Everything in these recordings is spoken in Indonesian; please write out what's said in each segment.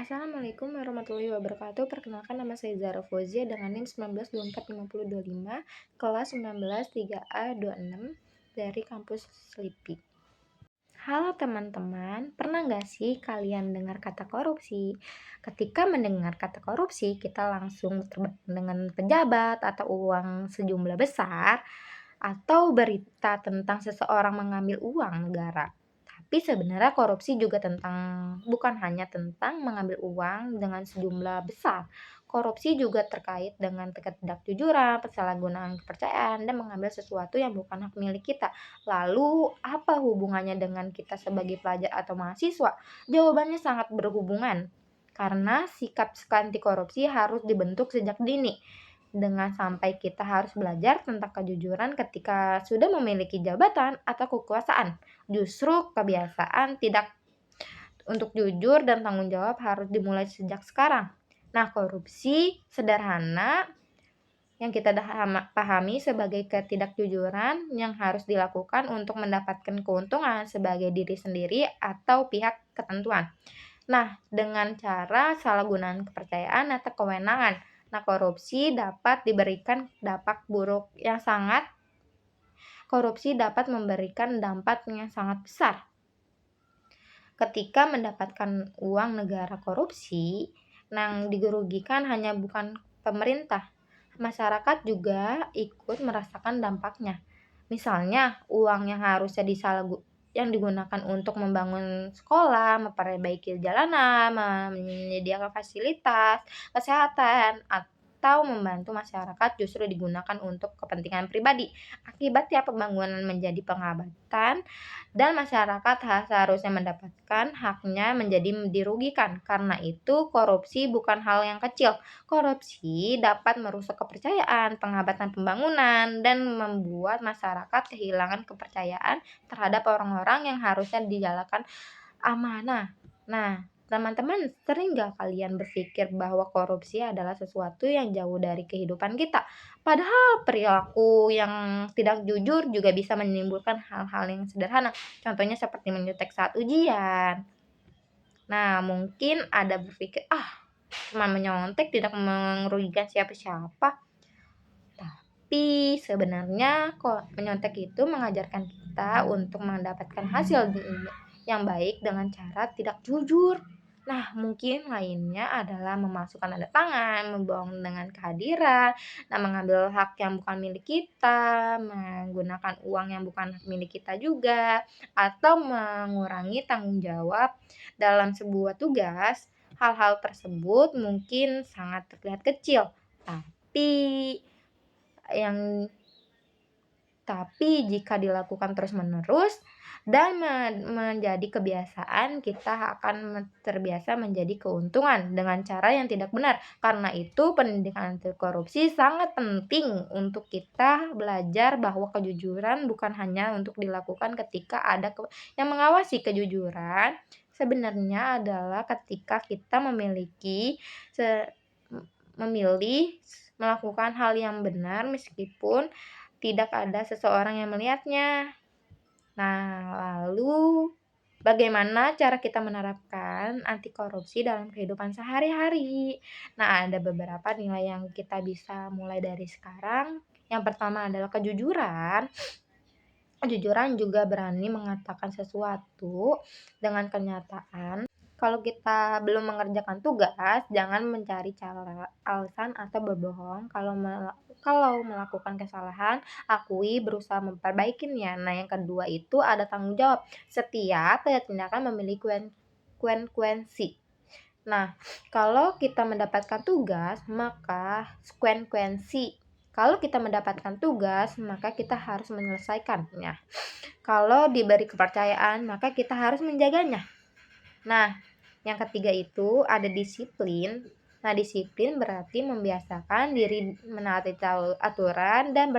Assalamualaikum warahmatullahi wabarakatuh. Perkenalkan nama saya Zara Fauzia dengan NIM 19245025, kelas 19 3A 26 dari kampus Selipi. Halo teman-teman, pernah nggak sih kalian dengar kata korupsi? Ketika mendengar kata korupsi, kita langsung terbayang dengan pejabat atau uang sejumlah besar, atau berita tentang seseorang mengambil uang negara. Tapi sebenarnya korupsi juga bukan hanya tentang mengambil uang dengan sejumlah besar. Korupsi juga terkait dengan ketidakjujuran, penyalahgunaan kepercayaan, dan mengambil sesuatu yang bukan hak milik kita. Lalu, apa hubungannya dengan kita sebagai pelajar atau mahasiswa? Jawabannya sangat berhubungan, karena sikap anti korupsi harus dibentuk sejak dini. Dengan sampai kita harus belajar tentang kejujuran ketika sudah memiliki jabatan atau kekuasaan. Justru kebiasaan tidak untuk jujur dan tanggung jawab harus dimulai sejak sekarang. Nah, korupsi sederhana yang kita pahami sebagai ketidakjujuran yang harus dilakukan untuk mendapatkan keuntungan sebagai diri sendiri atau pihak ketentuan. Nah, dengan cara salah gunaan kepercayaan atau kewenangan. Nah, korupsi dapat memberikan dampak yang sangat besar. Ketika mendapatkan uang negara korupsi, yang digerugikan hanya bukan pemerintah, masyarakat juga ikut merasakan dampaknya. Misalnya, uang yang digunakan untuk membangun sekolah, memperbaiki jalanan, menyediakan fasilitas kesehatan, atau membantu masyarakat justru digunakan untuk kepentingan pribadi. Akibatnya pembangunan menjadi pengabatan dan masyarakat seharusnya mendapatkan haknya menjadi dirugikan. Karena itu, korupsi bukan hal yang kecil. Korupsi dapat merusak kepercayaan, pengabatan pembangunan, dan membuat masyarakat kehilangan kepercayaan terhadap orang-orang yang harusnya dijalankan amanah. Nah, teman-teman, sering nggak kalian berpikir bahwa korupsi adalah sesuatu yang jauh dari kehidupan kita? Padahal perilaku yang tidak jujur juga bisa menimbulkan hal-hal yang sederhana. Contohnya seperti menyontek saat ujian. Nah, mungkin ada berpikir, cuma menyontek tidak merugikan siapa-siapa. Tapi sebenarnya kok menyontek itu mengajarkan kita untuk mendapatkan hasil yang baik dengan cara tidak jujur. Nah, mungkin lainnya adalah memasukkan tanda tangan, membohong dengan kehadiran, mengambil hak yang bukan milik kita, menggunakan uang yang bukan hak milik kita juga, atau mengurangi tanggung jawab dalam sebuah tugas. Hal-hal tersebut mungkin sangat terlihat kecil, tapi jika dilakukan terus-menerus dan menjadi kebiasaan, kita akan terbiasa menjadi keuntungan dengan cara yang tidak benar. Karena itu, pendidikan anti korupsi sangat penting untuk kita belajar bahwa kejujuran bukan hanya untuk dilakukan ketika ada yang mengawasi. Kejujuran sebenarnya adalah ketika kita memilih melakukan hal yang benar meskipun tidak ada seseorang yang melihatnya. Nah, lalu bagaimana cara kita menerapkan anti korupsi dalam kehidupan sehari-hari? Nah, ada beberapa nilai yang kita bisa mulai dari sekarang. Yang pertama adalah kejujuran. Kejujuran juga berani mengatakan sesuatu dengan kenyataan. Kalau kita belum mengerjakan tugas, jangan mencari cara alasan atau berbohong. Kalau melakukan kesalahan, akui, berusaha memperbaikinya. Nah, yang kedua itu ada tanggung jawab. Setiap tindakan memiliki konsekuensi. Nah, kalau kita mendapatkan tugas, maka kita harus menyelesaikannya. Kalau diberi kepercayaan, maka kita harus menjaganya. Nah, yang ketiga itu ada disiplin. Nah, disiplin berarti membiasakan diri menaati aturan dan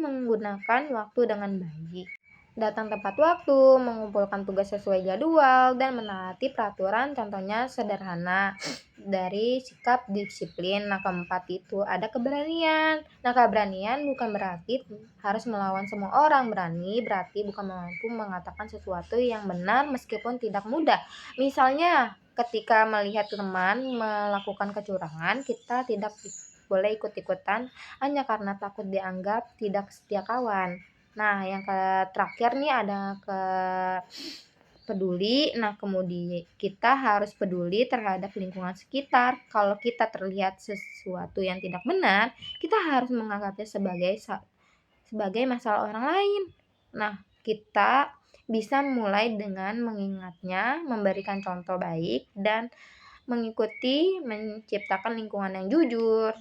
menggunakan waktu dengan baik. Datang tepat waktu, mengumpulkan tugas sesuai jadwal, dan menaati peraturan, contohnya sederhana. dari sikap disiplin. Nah, keempat itu ada keberanian. Nah, keberanian bukan berarti harus melawan semua orang. Berani berarti bukan mampu mengatakan sesuatu yang benar meskipun tidak mudah. Misalnya, ketika melihat teman melakukan kecurangan, kita tidak boleh ikut-ikutan hanya karena takut dianggap tidak setia kawan. Nah, yang terakhir nih ada peduli. Nah, kemudian kita harus peduli terhadap lingkungan sekitar. Kalau kita terlihat sesuatu yang tidak benar, kita harus menganggapnya sebagai masalah orang lain. Nah, kita bisa mulai dengan mengingatnya, memberikan contoh baik, dan mengikuti menciptakan lingkungan yang jujur.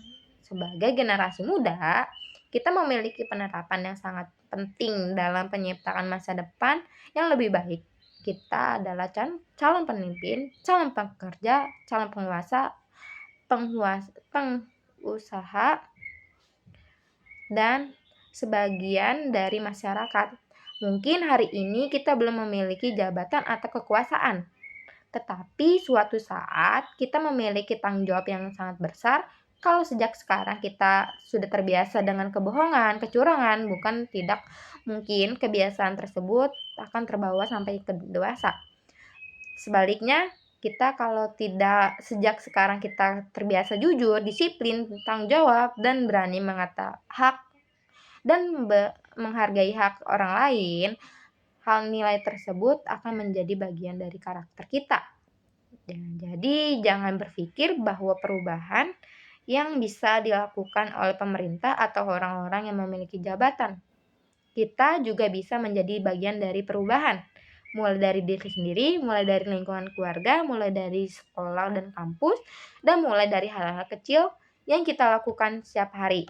Sebagai generasi muda, kita memiliki penerapan yang sangat penting dalam penciptaan masa depan yang lebih baik. Kita adalah calon pemimpin, calon pekerja, calon pengusaha, dan sebagian dari masyarakat. Mungkin hari ini kita belum memiliki jabatan atau kekuasaan, tetapi suatu saat kita memiliki tanggung jawab yang sangat besar. Kalau sejak sekarang kita sudah terbiasa dengan kebohongan, kecurangan, bukan tidak mungkin kebiasaan tersebut akan terbawa sampai ke dewasa. Sebaliknya, kita kalau tidak sejak sekarang kita terbiasa jujur, disiplin, tanggung jawab, dan berani mengatakan hak dan menghargai hak orang lain, hal nilai tersebut akan menjadi bagian dari karakter kita. Jadi jangan berpikir bahwa perubahan yang bisa dilakukan oleh pemerintah atau orang-orang yang memiliki jabatan. Kita juga bisa menjadi bagian dari perubahan. Mulai dari diri sendiri, mulai dari lingkungan keluarga, mulai dari sekolah dan kampus, dan mulai dari hal-hal kecil yang kita lakukan setiap hari.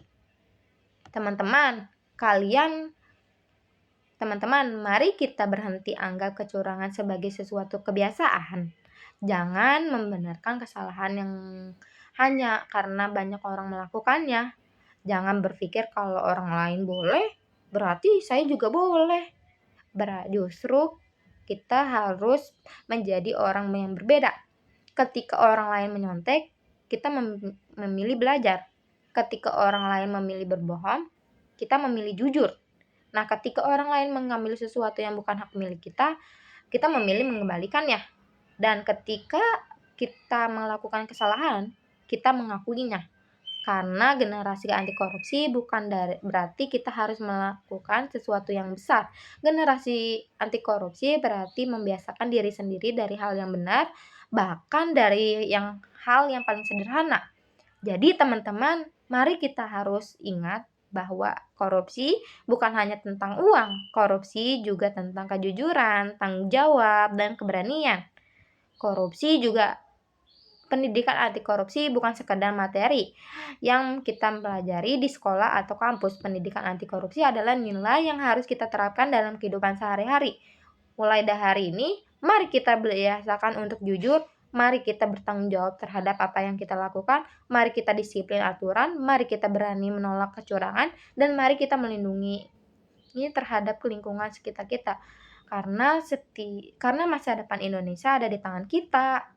Teman-teman, mari kita berhenti anggap kecurangan sebagai sesuatu kebiasaan. Jangan membenarkan kesalahan yang hanya karena banyak orang melakukannya. Jangan berpikir kalau orang lain boleh, berarti saya juga boleh. Justru kita harus menjadi orang yang berbeda. Ketika orang lain menyontek, kita memilih belajar. Ketika orang lain memilih berbohong, kita memilih jujur. Nah, ketika orang lain mengambil sesuatu yang bukan hak milik kita, kita memilih mengembalikannya. Dan ketika kita melakukan kesalahan, kita mengakuinya. Karena generasi anti korupsi bukan berarti kita harus melakukan sesuatu yang besar. Generasi anti korupsi berarti membiasakan diri sendiri dari hal yang benar, bahkan dari hal yang paling sederhana. Jadi teman-teman, mari kita harus ingat bahwa korupsi bukan hanya tentang uang, korupsi juga tentang kejujuran, tanggung jawab, dan keberanian. Korupsi juga pendidikan anti korupsi bukan sekedar materi yang kita pelajari di sekolah atau kampus. Pendidikan anti korupsi adalah nilai yang harus kita terapkan dalam kehidupan sehari-hari. Mulai dari hari ini, mari kita biasakan untuk jujur, mari kita bertanggung jawab terhadap apa yang kita lakukan, mari kita disiplin aturan, mari kita berani menolak kecurangan, dan mari kita melindungi terhadap lingkungan sekitar kita. Karena masa depan Indonesia ada di tangan kita.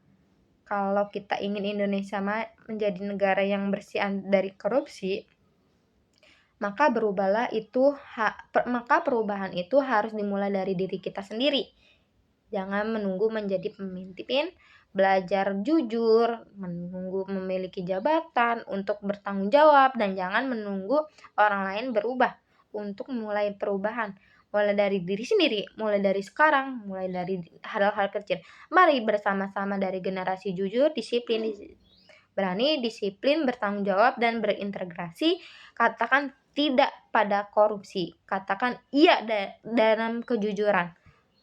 Kalau kita ingin Indonesia menjadi negara yang bersih dari korupsi, maka perubahan itu harus dimulai dari diri kita sendiri. Jangan menunggu menjadi pemimpin, belajar jujur, menunggu memiliki jabatan untuk bertanggung jawab, dan jangan menunggu orang lain berubah untuk memulai perubahan. Mulai dari diri sendiri, mulai dari sekarang, mulai dari hal-hal kecil. Mari bersama-sama dari generasi jujur, berani, disiplin, bertanggung jawab, dan berintegrasi. Katakan tidak pada korupsi. Katakan iya dalam kejujuran.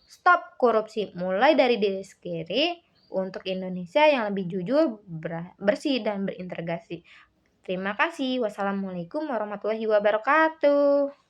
Stop korupsi, mulai dari diri sendiri untuk Indonesia yang lebih jujur, bersih, dan berintegrasi. Terima kasih. Wassalamualaikum warahmatullahi wabarakatuh.